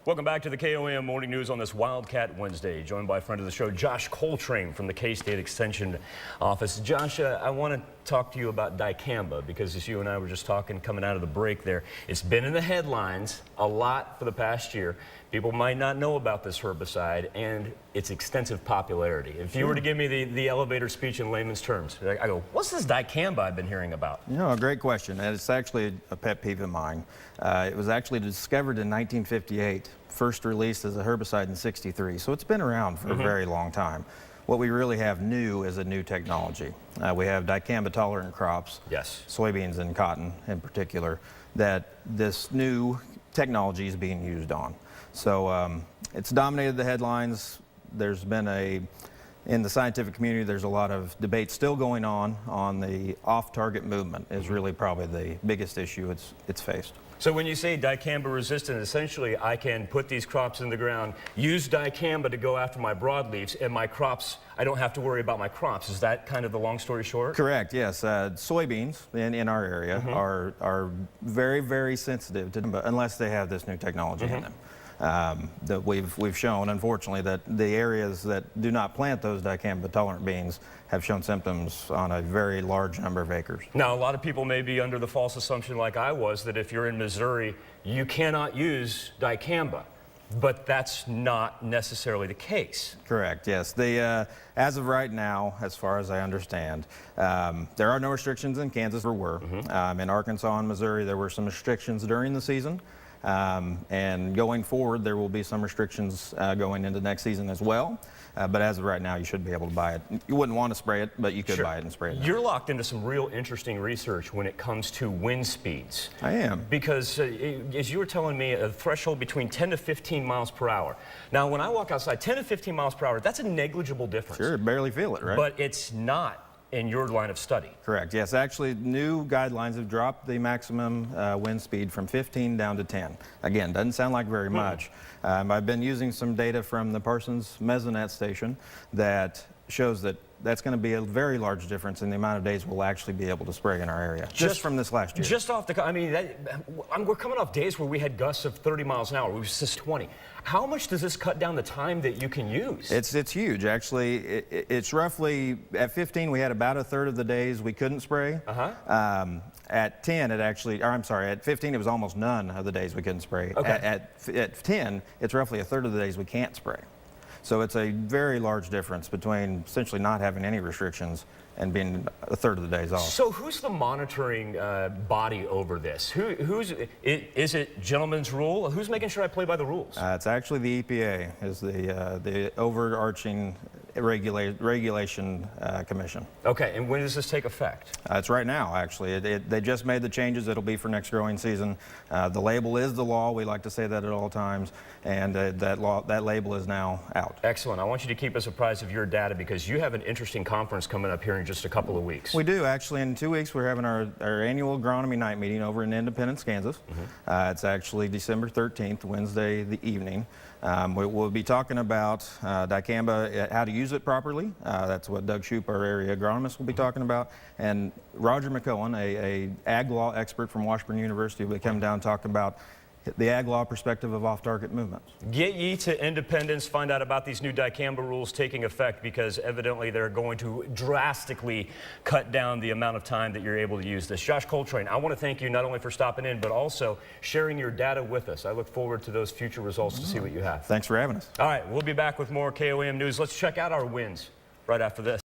Welcome back to the KOAM Morning News on this Wildcat Wednesday. Joined by a friend of the show, Josh Coltrane from the K-State Extension Office. Josh, I want to talk to you about dicamba because as you and I were just talking coming out of the break there, it's been in the headlines a lot for the past year. People might not know about this herbicide and its extensive popularity. If you were to give me the elevator speech in layman's terms, I go, what's this dicamba I've been hearing about? You know, a great question, and it's actually a pet peeve of mine. It was actually discovered in 1958, first released as a herbicide in '63, so it's been around for a very long time. What we really have new is a new technology. We have dicamba-tolerant crops, soybeans and cotton in particular, that this new technology is being used on. So it's dominated the headlines. There's been in the scientific community, there's a lot of debate still going on the off-target movement is really probably the biggest issue it's faced. So when you say dicamba resistant, essentially I can put these crops in the ground, use dicamba to go after my broadleaves, and my crops, I don't have to worry about my crops. Is that kind of the long story short? Correct, yes. Soybeans in our area are very, very sensitive to unless they have this new technology in them. That we've shown, unfortunately, that the areas that do not plant those dicamba-tolerant beans have shown symptoms on a very large number of acres. Now, a lot of people may be under the false assumption, like I was, that if you're in Missouri, you cannot use dicamba. But that's not necessarily the case. Correct, yes. As of right now, as far as I understand, there are no restrictions in Kansas. There were. In Arkansas and Missouri, there were some restrictions during the season. And going forward, there will be some restrictions going into next season as well. But as of right now, you should be able to buy it. You wouldn't want to spray it, but you could buy it and spray it. You're locked into some real interesting research when it comes to wind speeds. I am. Because as you were telling me, a threshold between 10 to 15 miles per hour. Now, when I walk outside, 10 to 15 miles per hour, that's a negligible difference. Sure, barely feel it, right? But it's not in your line of study. Correct, yes. Actually, new guidelines have dropped the maximum wind speed from 15 down to 10. Again, doesn't sound like very much. I've been using some data from the Parsons Mesonet station that shows that that's going to be a very large difference in the amount of days we'll actually be able to spray in our area, just from this last year. Just off the, I mean, we're coming off days where we had gusts of 30 miles an hour. We were just 20. How much does this cut down the time that you can use? It's huge, actually. It's roughly, at 15, we had about a third of the days we couldn't spray. At 10, at 15, it was almost none of the days we couldn't spray. At 10, it's roughly a third of the days we can't spray. So it's a very large difference between essentially not having any restrictions and being a third of the days off. So who's the monitoring body over this? Is it gentleman's rule? Who's making sure I play by the rules? It's actually the EPA is the overarching regulation commission. Okay, and when does this take effect? It's right now, actually. They just made the changes. It'll be for next growing season. The label is the law. We like to say that at all times, and that label is now out. Excellent. I want you to keep us apprised of your data because you have an interesting conference coming up here in just a couple of weeks. We do, actually. In 2 weeks, we're having our annual agronomy night meeting over in Independence, Kansas. It's actually December 13th, Wednesday the evening. We'll be talking about dicamba, how to use it properly. That's what Doug Shoup, our area agronomist, will be talking about. And Roger McCohen, a ag law expert from Washburn University, will be coming down and talk about the ag law perspective of off-target movements. Get ye to Independence, find out about these new dicamba rules taking effect because evidently they're going to drastically cut down the amount of time that you're able to use this. Josh Coltrane, I want to thank you not only for stopping in, but also sharing your data with us. I look forward to those future results to see what you have. Thanks for having us. All right, we'll be back with more KOAM News. Let's check out our wins right after this.